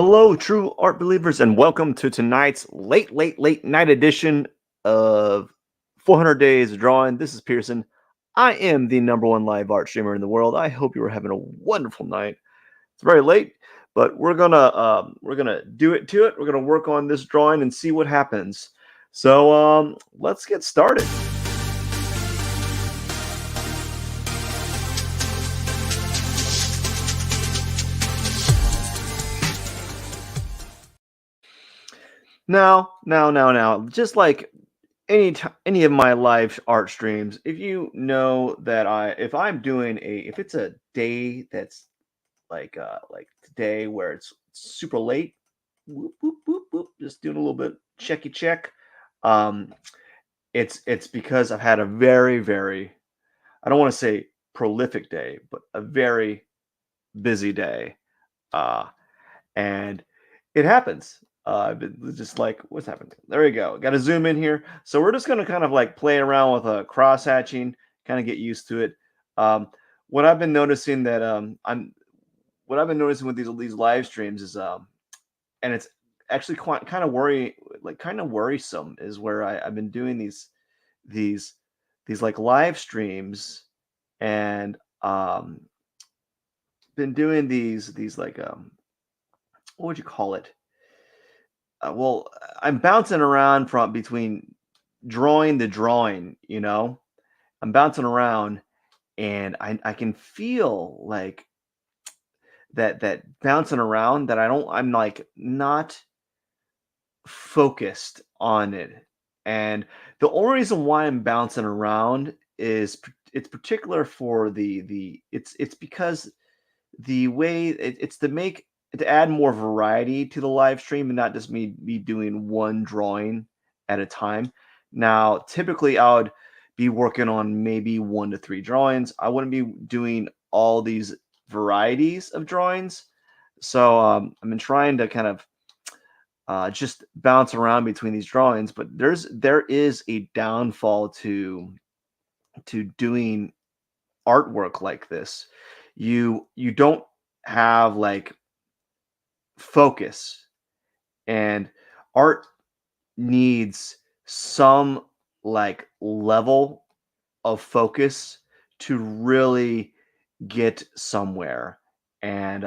Hello, true art believers, and welcome to tonight's late night edition of 400 Days of Drawing. This is Pierson. I am the number one live art streamer in the world. I hope you are having a wonderful night. It's very late, but we're gonna do it to it. We're gonna work on this drawing and see what happens. So let's get started. Now, just like any of my live art streams, if you know that if I'm doing if it's a day that's like today where it's super late, whoop, whoop, whoop, whoop, just doing a little bit checky check. Um, it's because I've had a very, I don't want to say prolific day, but a very busy day. Uh, and it happens. Just like what's happening. There we go. Got to zoom in here. So we're just gonna kind of like play around with a cross hatching, kind of get used to it. Um, what I've been noticing that what I've been noticing with these live streams is and it's actually quite kind of kind of worrisome is where I've been doing these these like live streams and been doing these like what would you call it? Well, I'm bouncing around from between drawing to drawing, you know. I'm bouncing around and I can feel like that bouncing around that I'm like not focused on it. And the only reason why I'm bouncing around is it's particular for it's because the way it's to add more variety to the live stream and not just me doing one drawing at a time. Now, typically I would be working on maybe 1 to 3 drawings. I wouldn't be doing all these varieties of drawings. So I've been trying to kind of just bounce around between these drawings, but there is a downfall to doing artwork like this. You don't have like focus, and art needs some like level of focus to really get somewhere. And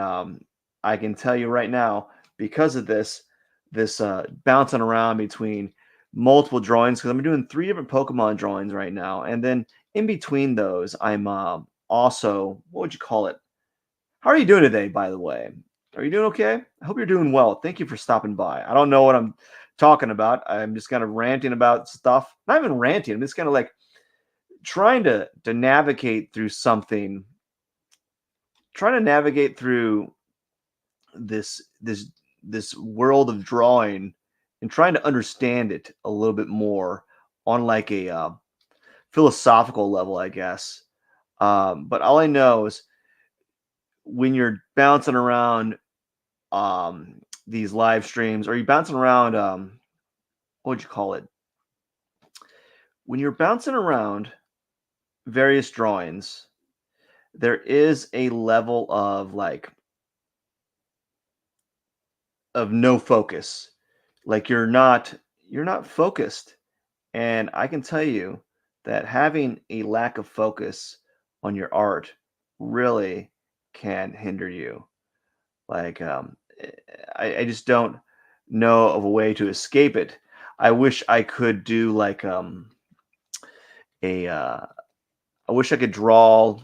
I can tell you right now, because of this bouncing around between multiple drawings, because I'm doing 3 different Pokemon drawings right now, and then in between those, I'm also, what would you call it? How are you doing today, by the way? Are you doing okay? I hope you're doing well. Thank you for stopping by. I don't know what I'm talking about. I'm just kind of ranting about stuff. Not even ranting. I'm just kind of like trying to navigate through something, trying to navigate through this world of drawing and trying to understand it a little bit more on like a philosophical level, I guess. But all I know is when you're bouncing around these live streams, or you bouncing around what would you call it? When you're bouncing around various drawings, there is a level of like of no focus. Like you're not focused. And I can tell you that having a lack of focus on your art really can hinder you. Like I just don't know of a way to escape it. I wish I could do like a I wish I could draw.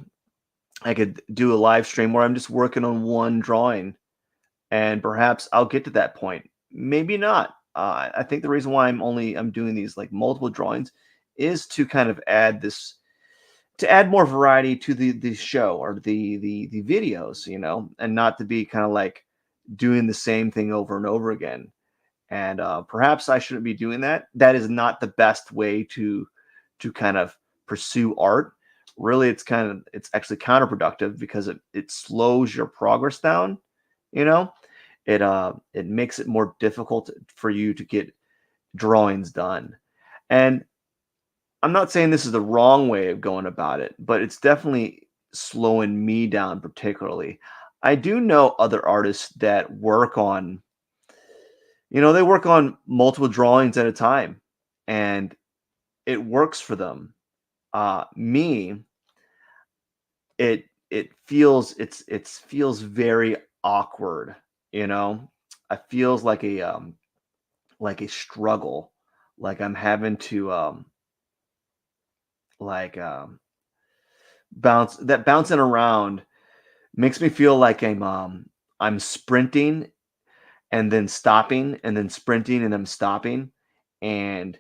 I could do a live stream where I'm just working on one drawing, and perhaps I'll get to that point. Maybe not. I think the reason why I'm doing these like multiple drawings is to kind of to add more variety to the show or the videos, you know, and not to be kind of like doing the same thing over and over again. And perhaps I shouldn't be doing that. That is not the best way to kind of pursue art. Really, it's actually counterproductive because it slows your progress down. You know, it makes it more difficult for you to get drawings done. And I'm not saying this is the wrong way of going about it, but it's definitely slowing me down particularly. I do know other artists that work on, they work on multiple drawings at a time, and it works for them. Me, it feels it feels very awkward, you know? It feels like a struggle, like I'm having to like bouncing around makes me feel like I'm sprinting and then stopping and then sprinting and then stopping, and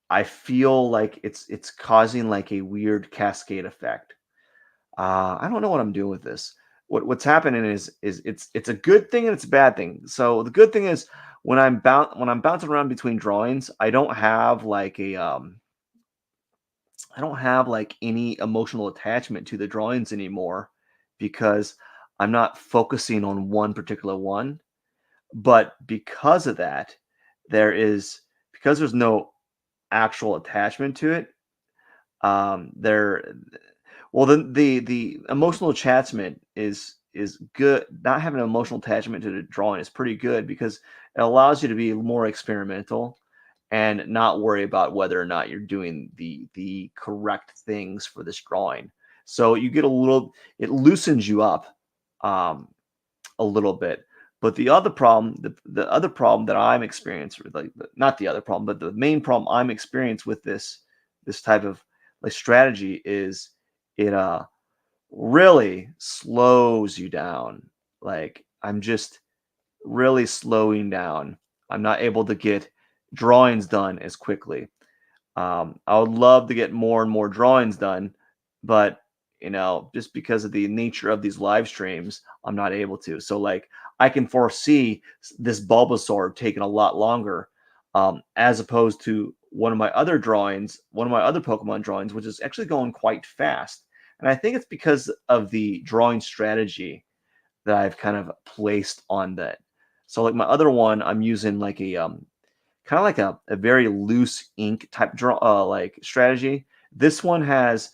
I feel like it's causing like a weird cascade effect. I don't know what I'm doing with this. What's happening is it's a good thing and it's a bad thing. So the good thing is when I'm bouncing around between drawings, I don't have like any emotional attachment to the drawings anymore because I'm not focusing on one particular one. But because of that, because there's no actual attachment to it, there well the emotional attachment is good. Not having an emotional attachment to the drawing is pretty good because it allows you to be more experimental and not worry about whether or not you're doing the correct things for this drawing. So you get a little it loosens you up um a little bit. But the other problem that I'm experiencing, not the other problem, but the main problem I'm experienced with this type of like strategy is it really slows you down. Like I'm just really slowing down. I'm not able to get drawings done as quickly. I would love to get more and more drawings done, but just because of the nature of these live streams, I'm not able to. So like I can foresee this Bulbasaur taking a lot longer, as opposed to one of my other Pokemon drawings, which is actually going quite fast. And I think it's because of the drawing strategy that I've kind of placed on that. So like my other one, I'm using like a kind of like a very loose ink type draw like strategy. This one has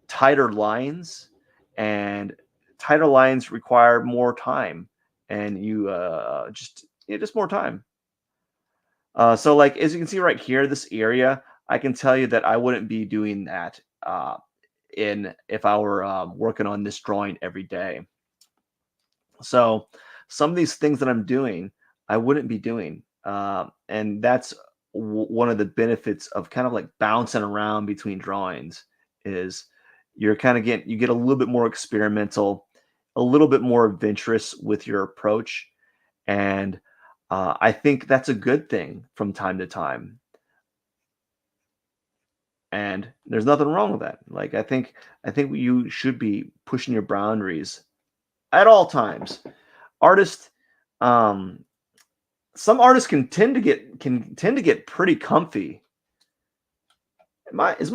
tighter lines, and tighter lines require more time, and you just more time. So like as you can see right here, this area, I can tell you that I wouldn't be doing that in if I were working on this drawing every day. So some of these things that I'm doing, I wouldn't be doing, and that's one of the benefits of kind of like bouncing around between drawings is you get a little bit more experimental, a little bit more adventurous with your approach, and I think that's a good thing from time to time. And there's nothing wrong with that. Like I think you should be pushing your boundaries at all times. Artists um some artists can tend to get pretty comfy. My is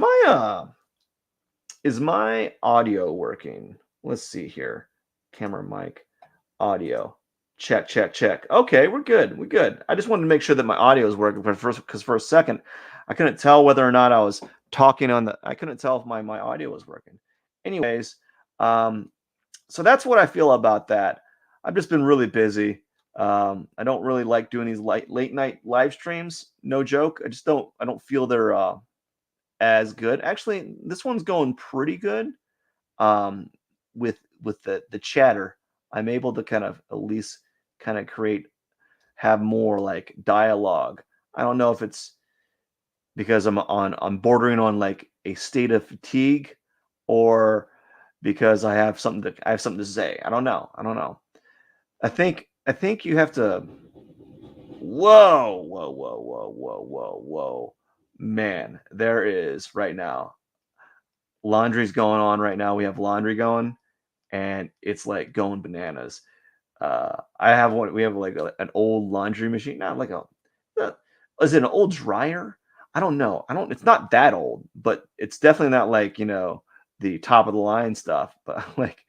my audio working? Let's see here. Camera, mic, audio. Check, check, check. Okay, we're good. We're good. I just wanted to make sure that my audio is working because for a second I couldn't tell whether or not I was talking on the I couldn't tell if my audio was working. Anyways, um so that's what I feel about that. I've just been really busy. I don't really like doing these late night live streams. No joke. I don't feel they're as good. Actually, this one's going pretty good. Um, with the chatter, I'm able to kind of at least kind of have more like dialogue. I don't know if it's because I'm bordering on like a state of fatigue or because I have something to say. I don't know. I don't know. I think you have to whoa. Man, there is right now. Laundry's going on right now. We have laundry going and it's like going bananas. I have one we have like an old laundry machine, not like a uh, is it an old dryer? I don't know. I don't it's not that old, but it's definitely not like, the top of the line stuff, but like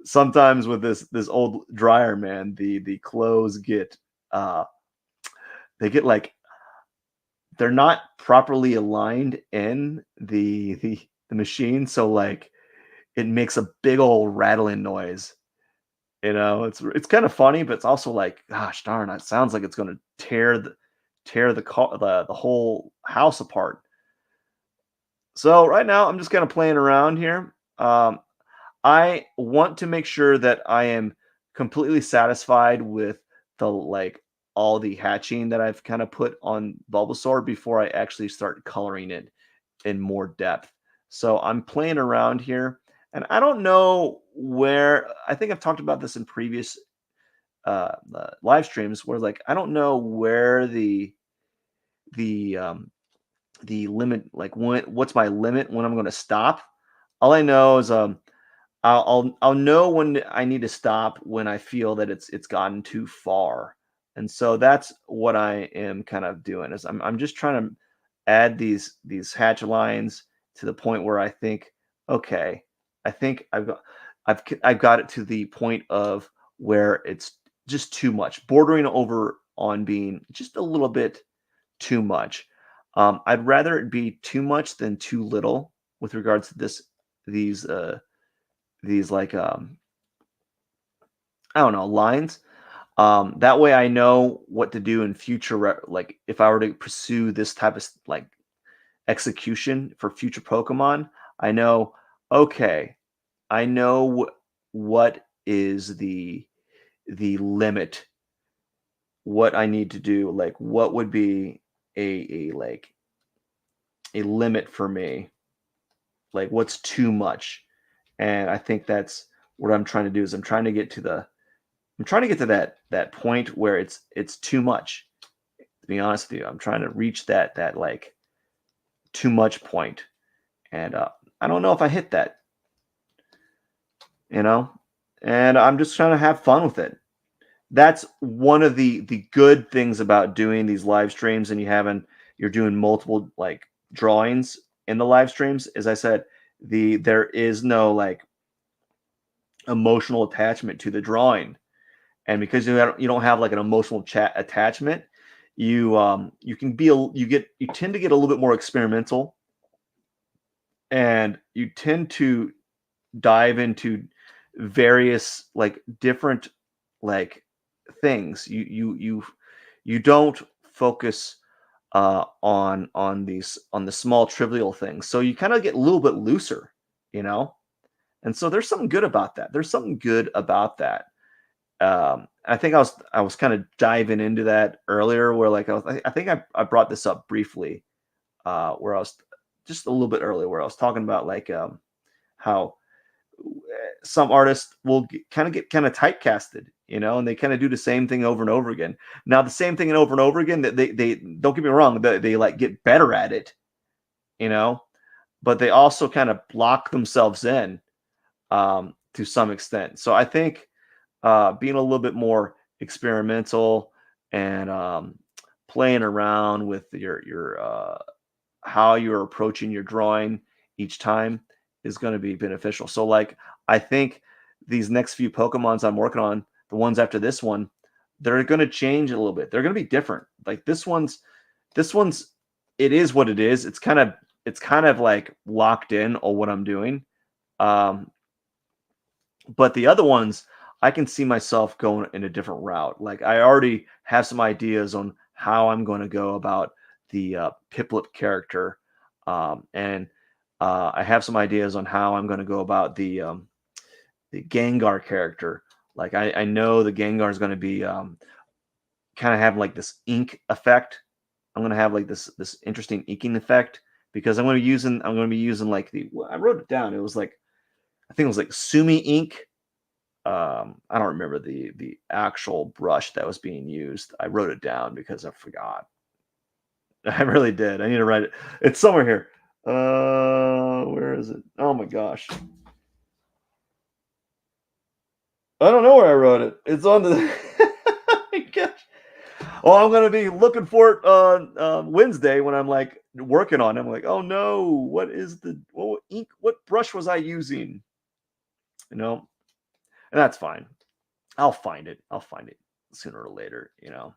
sometimes with this old dryer, man, the clothes get uh they get like they're not properly aligned in the machine, so like it makes a big old rattling noise. It's kind of funny, but it's also like, gosh darn, it sounds like it's going to tear the whole house apart. So right now, I'm just kind of playing around here. I want to make sure that I am completely satisfied with all the hatching that I've kind of put on Bulbasaur before I actually start coloring it in more depth. So I'm playing around here, and I don't know where. I think I've talked about this in previous live streams, where like I don't know where the the limit, like what's my limit when I'm going to stop. All I know is I'll know when I need to stop when I feel that it's gotten too far. And so that's what I am kind of doing is I'm just trying to add these hatch lines to the point where I think, okay, I think I've got it to the point of where it's just too much, bordering over on being just a little bit too much. I'd rather it be too much than too little with regards to these these like I don't know, lines. That way I know what to do in future like if I were to pursue this type of like execution for future Pokemon, I know, okay, I know what is the limit, what I need to do, like what would be a like a limit for me, like what's too much. And I think that's what I'm trying to do is I'm trying to get to that point where it's too much. To be honest with you, I'm trying to reach that like too much point, and I don't know if I hit that, you know. And I'm just trying to have fun with it. That's one of the good things about doing these live streams, and you're doing multiple like drawings in the live streams. As I said, there is no like emotional attachment to the drawing, and because you don't have like an emotional chat attachment, you can be you tend to get a little bit more experimental, and you tend to dive into various like different like things. You don't focus on the small trivial things, so you kind of get a little bit looser, you know. And so there's something good about that. There's something good about that. I think I was kind of diving into that earlier, where like I think I brought this up briefly, where I was just a little bit earlier, where I was talking about like how some artists will get kind of typecasted, you know, and they kind of do the same thing over and over again. Now, the same thing and over again, that they don't get me wrong, they like get better at it, you know, but they also kind of block themselves in to some extent. So I think being a little bit more experimental and playing around with your how you're approaching your drawing each time is going to be beneficial. So like I think these next few Pokemons I'm working on, the ones after this one, they're going to change a little bit. They're going to be different. Like this one's it is what it is. It's kind of like locked in on what I'm doing. Um, but the other ones, I can see myself going in a different route. Like I already have some ideas on how I'm going to go about the Piplup character, and I have some ideas on how I'm going to go about the Gengar character. Like I know the Gengar is going to be kind of have like this ink effect. I'm going to have like this interesting inking effect because I'm going to be using like I wrote it down. It was like I think it was like Sumi ink. I don't remember the actual brush that was being used. I wrote it down because I forgot. I really did. I need to write it. It's somewhere here. Where is it? Oh my gosh. I don't know where I wrote it. It's on the. My gosh. Oh, I'm gonna be looking for it on Wednesday when I'm like working on it. I'm like, oh no, what ink? What brush was I using? You know, and that's fine. I'll find it. I'll find it sooner or later. You know.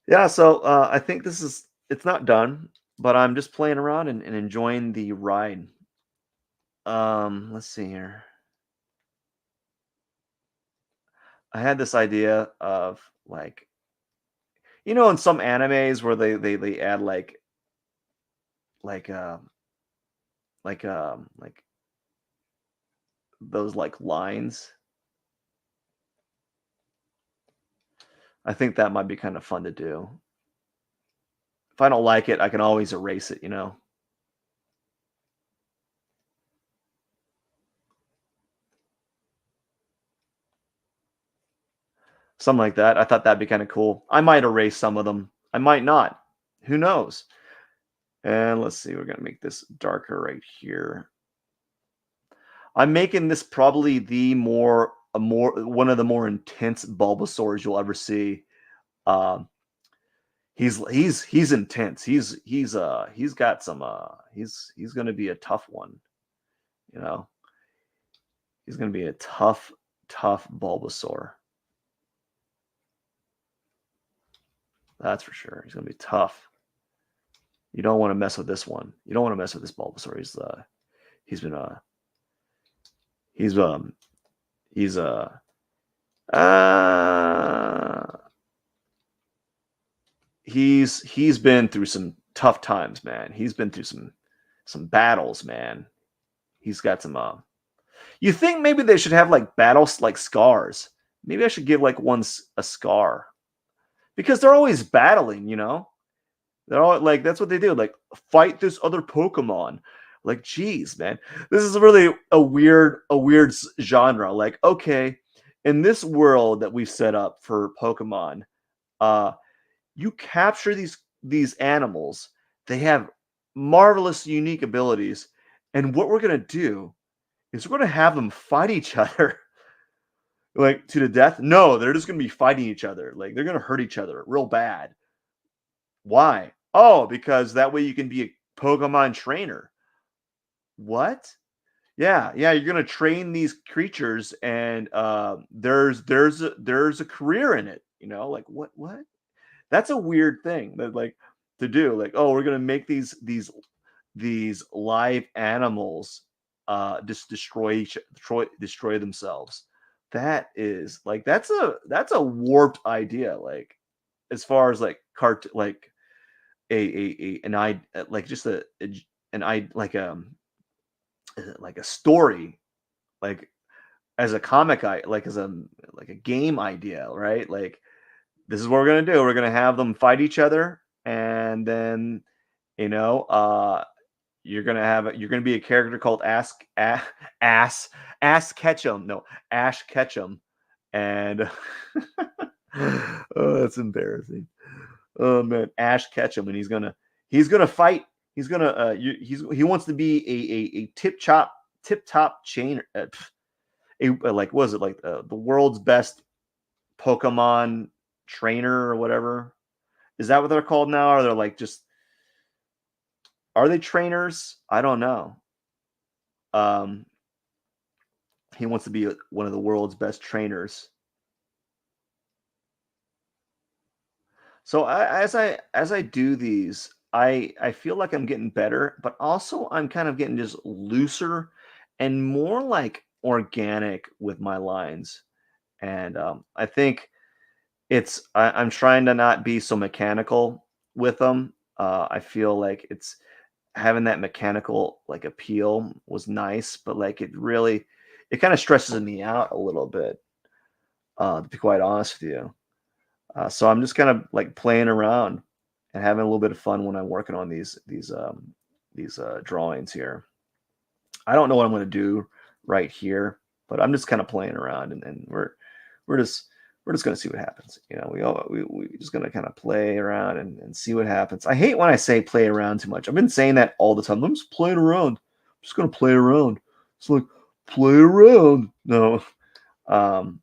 Yeah, so I think it's not done, but I'm just playing around and enjoying the ride. Let's see here. I had this idea of like, you know, in some animes where they add like like those like lines. I think that might be kind of fun to do. If I don't like it, I can always erase it, you know? Something like that. I thought that'd be kind of cool. I might erase some of them. I might not. Who knows? And let's see, we're gonna make this darker right here. I'm making this probably a more one of the more intense Bulbasaurs you'll ever see. Um, he's intense. He's got some he's gonna be a tough one, you know. He's gonna be a tough Bulbasaur. That's for sure. He's gonna be tough. You don't want to mess with this one. You don't want to mess with this Bulbasaur. He's been he's he's uh he's been through some tough times, man. He's been through some battles, man. He's got some you think maybe they should have like battles like scars. Maybe I should give like one a scar because they're always battling, you know? They're all like that's what they do. Like fight this other Pokemon. Like, geez, man, this is really a weird genre. Like, okay, in this world that we've set up for Pokemon, uh, you capture these animals. They have marvelous, unique abilities, and what we're gonna do is we're gonna have them fight each other like to the death. No, they're just gonna be fighting each other. Like they're gonna hurt each other real bad. Why? Oh, because that way you can be a Pokemon trainer. What? Yeah, yeah, you're gonna train these creatures, and there's a career in it. You know, like what? That's a weird thing that like to do. Like, oh, we're gonna make these live animals just destroy themselves. That is like that's a warped idea. Like as far as like like a an I like just an I like a story like as a comic like as a like a game idea, right? Like this is what we're gonna do. We're gonna have them fight each other, and then you know, you're gonna be a character called Ass Ass Ketchum. No, Ash Ketchum, and oh, that's embarrassing. Oh man, Ash Ketchum, and he's gonna fight. He's gonna he wants to be a tip top chain like was it like the world's best Pokemon trainer or whatever. Is that what they're called now? Or they're like just are they trainers? I don't know. Um, he wants to be one of the world's best trainers. So as I do these, I feel like I'm getting better, but also I'm kind of getting just looser and more like organic with my lines. And I think I'm trying to not be so mechanical with them. I feel like it's having that mechanical like appeal was nice, but like it kind of stresses me out a little bit, to be quite honest with you. So I'm just kind of like playing around and having a little bit of fun when I'm working on these drawings here. I don't know what I'm going to do right here, but I'm just kind of playing around, and we're just we're just going to see what happens. You know, we just going to kind of play around and see what happens. I hate when I say play around too much. I've been saying that all the time. I'm just playing around. I'm just going to play around. It's like play around. No, um,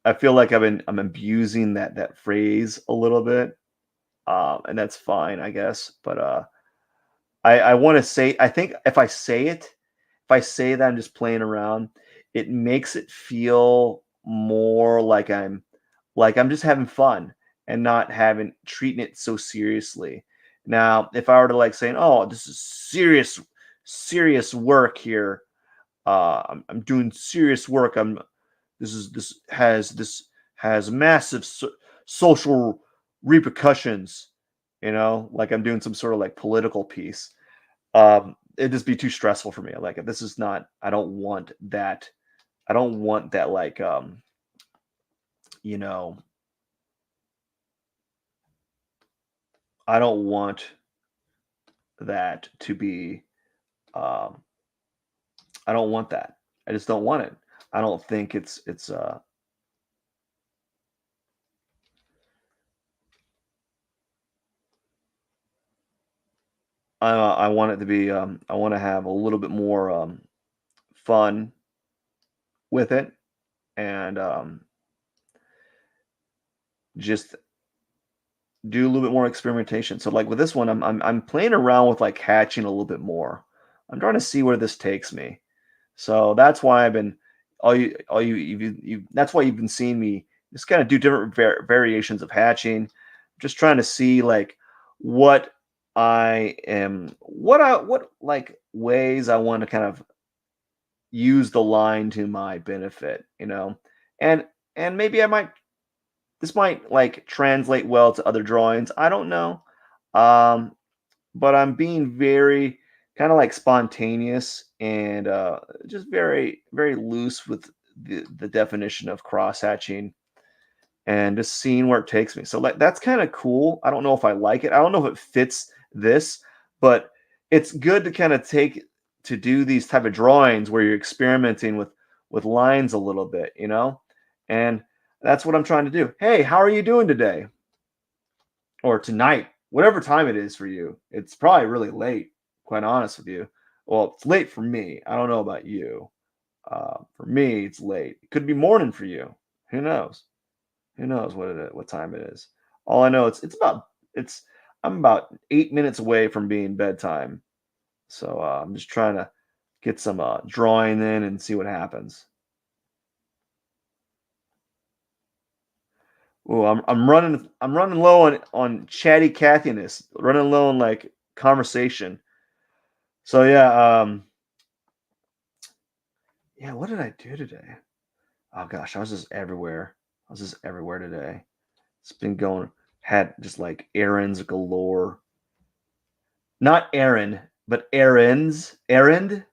I feel like I'm abusing that phrase a little bit, and that's fine, I guess. But I want to say I think if I say that I'm just playing around, it makes it feel more like I'm just having fun and not having treating it so seriously. Now, if I were to like saying, "Oh, this is serious work here. I'm doing serious work. This has massive social repercussions, like I'm doing some sort of like political piece. It'd just be too stressful for me. Like this is not, I don't want that. I don't want that like you know, I don't want that to be um I don't want that. I just don't want it. I don't think it's I want it to be I want to have a little bit more fun with it, and just do a little bit more experimentation. So like with this one, I'm playing around with like hatching a little bit more. I'm trying to see where this takes me. So that's why I've been all you that's why you've been seeing me just kind of do different variations of hatching. Just trying to see like what what like ways I want to kind of use the line to my benefit. And maybe I might this might like translate well to other drawings. I don't know. Um, but I'm being very kind of like spontaneous and just very, very loose with the definition of cross hatching and just seeing where it takes me. So like that's kind of cool. I don't know if I like it. I don't know if it fits this, but it's good to kind of to do these type of drawings where you're experimenting with lines a little bit. And that's what I'm trying to do. Hey, how are you doing today? Or tonight, whatever time it is for you. It's probably really late, quite honest with you. Well, it's late for me. I don't know about you. For me, it's late. It could be morning for you. Who knows? Who knows what time it is? All I know it's I'm about 8 minutes away from being bedtime. So I'm just trying to get some drawing in and see what happens. Oh, I'm running low on chatty Cathiness, running low on like conversation. So yeah, what did I do today? Oh gosh, I was just everywhere. I was just everywhere today. It's been going had just like errands galore. Not Aaron, but errands. Errands.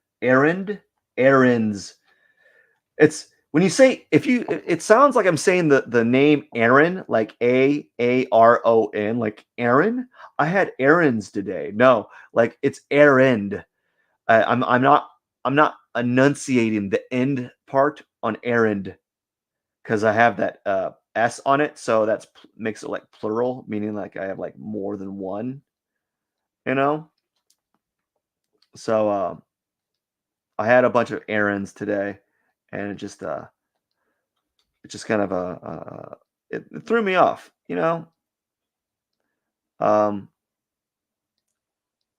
It's when you say if you it sounds like I'm saying the name Aaron, like Aaron, like Aaron. I had errands today. No, like it's errand. I'm not enunciating the end part on errand because I have that s on it, so that's makes it like plural, meaning like I have like more than one. You know, so I had a bunch of errands today, and it just kind of it threw me off. Um,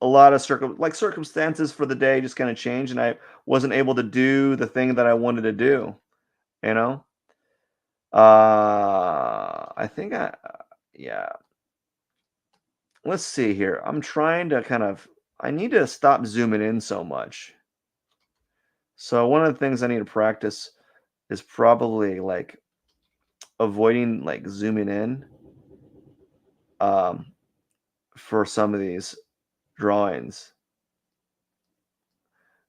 a lot of circumstances for the day just kind of changed, and I wasn't able to do the thing that I wanted to do. You know, I think yeah. Let's see here. I'm trying to I need to stop zooming in so much. So one of the things I need to practice is probably like avoiding like zooming in um, for some of these drawings.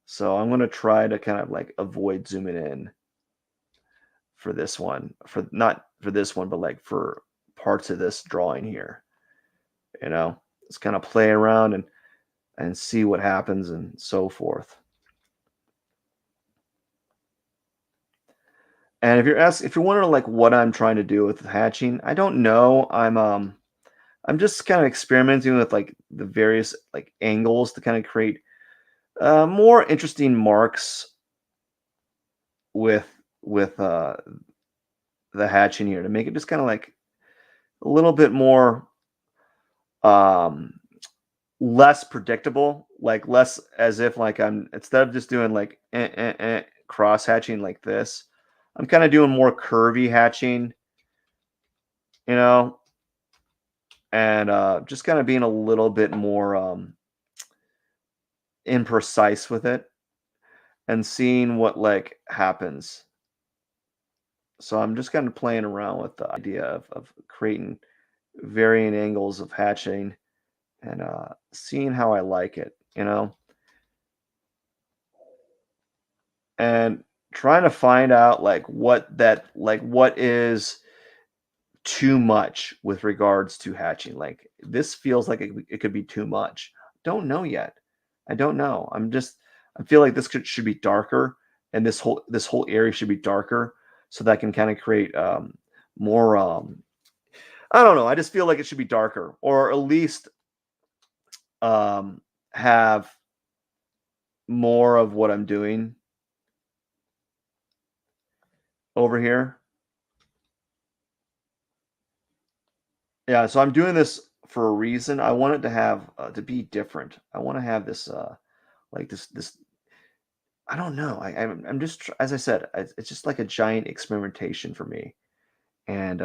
So I'm going to try to kind of like avoid zooming in for this one, for not for this one, but like for parts of this drawing here. Just kind of play around and see what happens and so forth. And if you're wondering like what I'm trying to do with hatching, I don't know. I'm just kind of experimenting with like the various like angles to kind of create more interesting marks with with the hatching here to make it just kind of like a little bit more um less predictable, like less as if like I'm instead of just doing like cross hatching like this, I'm kind of doing more curvy hatching, you know, and just kind of being a little bit more imprecise with it and seeing what like happens. So I'm just kind of playing around with the idea of creating varying angles of hatching and seeing how I like it, and trying to find out what is too much with regards to hatching. Like this feels like it could be too much. Don't know yet. I don't know. I feel like should be darker, and this whole area should be darker, so that I can kind of create more. I don't know. I just feel like it should be darker, or at least um, have more of what I'm doing over here. Yeah, so I'm doing this for a reason. I want it to have to be different. I want to have this like this. I don't know. I'm just as I said, it's just like a giant experimentation for me, and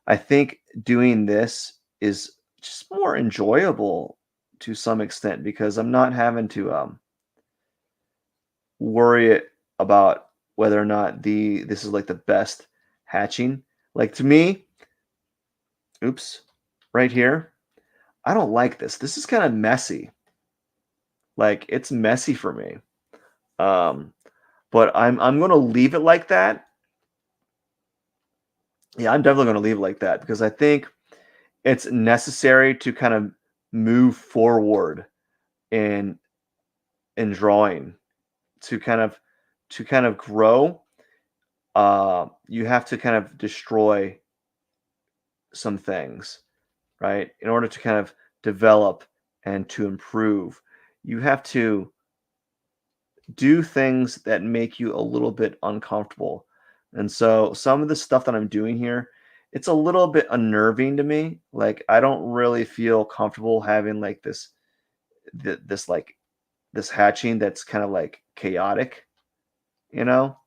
I think doing this is just more enjoyable to some extent because I'm not having to worry about whether or not the this is like the best hatching. Like to me, oops, right here, I don't like this. This is kind of messy. Like it's messy for me. Um, but I'm gonna leave it like that. Yeah, I'm definitely gonna leave it like that because I think it's necessary to kind of move forward in drawing to kind of grow. You have to kind of destroy some things, right? In order to kind of develop and to improve, you have to do things that make you a little bit uncomfortable. And so some of the stuff that I'm doing here, it's a little bit unnerving to me. Like I don't really feel comfortable having like this like this hatching that's kind of like chaotic, you know?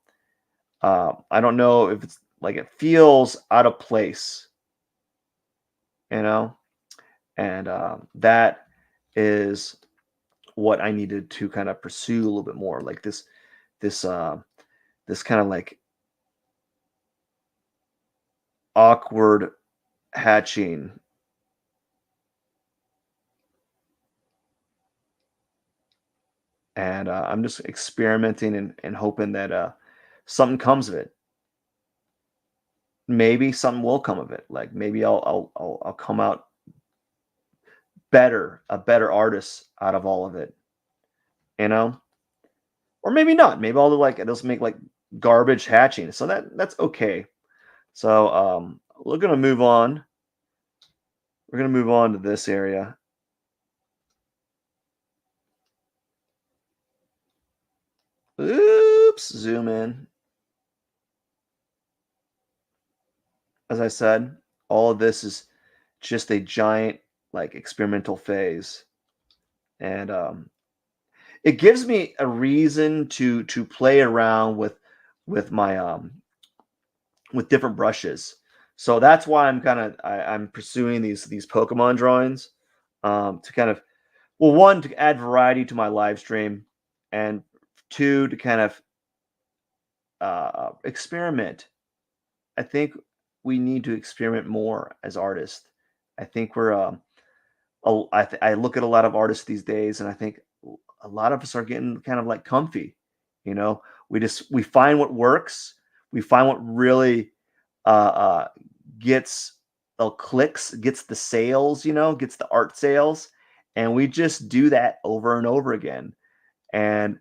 I don't know if it's like it feels out of place, you know? And that is what I needed to kind of pursue a little bit more, like this this kind of like awkward hatching, and I'm just experimenting and hoping that something comes of it. Maybe something will come of it. Like maybe I'll come out a better artist out of all of it, you know, or maybe not. Maybe I'll like just make like garbage hatching, so that's okay. So we're gonna move on. We're gonna move on to this area. Oops, zoom in. As I said, all of this is just a giant like experimental phase, and it gives me a reason to play around with my with different brushes. So that's why I'm pursuing these Pokemon drawings, to kind of, well, one, to add variety to my live stream, and two, to kind of experiment. I think we need to experiment more as artists. I think we're I look at a lot of artists these days, and I think a lot of us are getting kind of like comfy. You know, we find what works, we find what really uh, gets the clicks, gets the sales, gets the art sales, and we just do that over and over again. And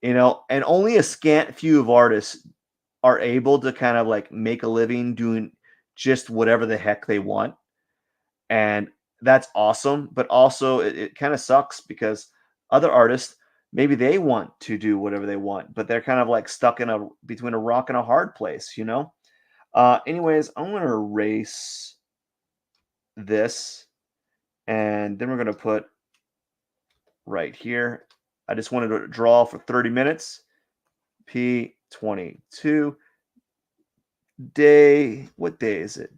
and only a scant few of artists are able to kind of like make a living doing just whatever the heck they want, and that's awesome. But also it kind of sucks because other artists, maybe they want to do whatever they want, but they're kind of like stuck in a between a rock and a hard place. Anyways, I'm going to erase this, and then we're going to put right here. I just wanted to draw for 30 minutes. P22 day. What day is it?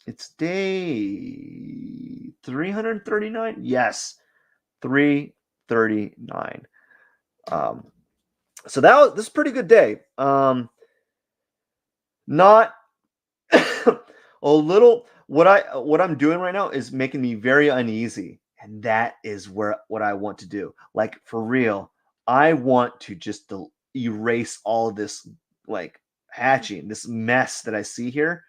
It's day 339. Yes, 339. Um, so this is a pretty good day. Not a little. What I'm doing right now is making me very uneasy, and that is where what I want to do. Like for real, I want to just erase all this like hatching, this mess that I see here.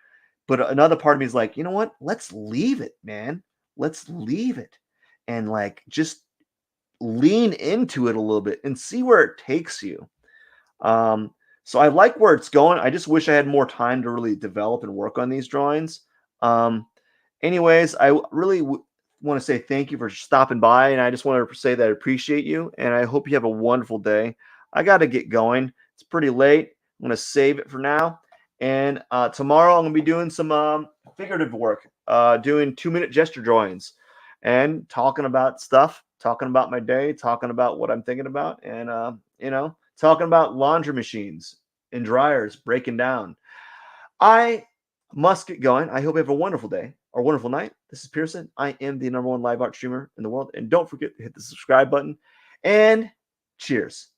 But another part of me is like, you know what? Let's leave it, man. Let's leave it, and like just lean into it a little bit and see where it takes you. Um, so I like where it's going. I just wish I had more time to really develop and work on these drawings. Um, anyways, really want to say thank you for stopping by, and I just want to say that I appreciate you, and I hope you have a wonderful day. I got to get going. It's pretty late. I'm going to save it for now, and tomorrow I'm going to be doing some figurative work, doing 2-minute gesture drawings, and talking about stuff, talking about my day, talking about what I'm thinking about, and talking about laundry machines and dryers breaking down. I must get going. I hope you have a wonderful day or wonderful night. This is Pierson. I am the #1 live art streamer in the world. And don't forget to hit the subscribe button. And cheers.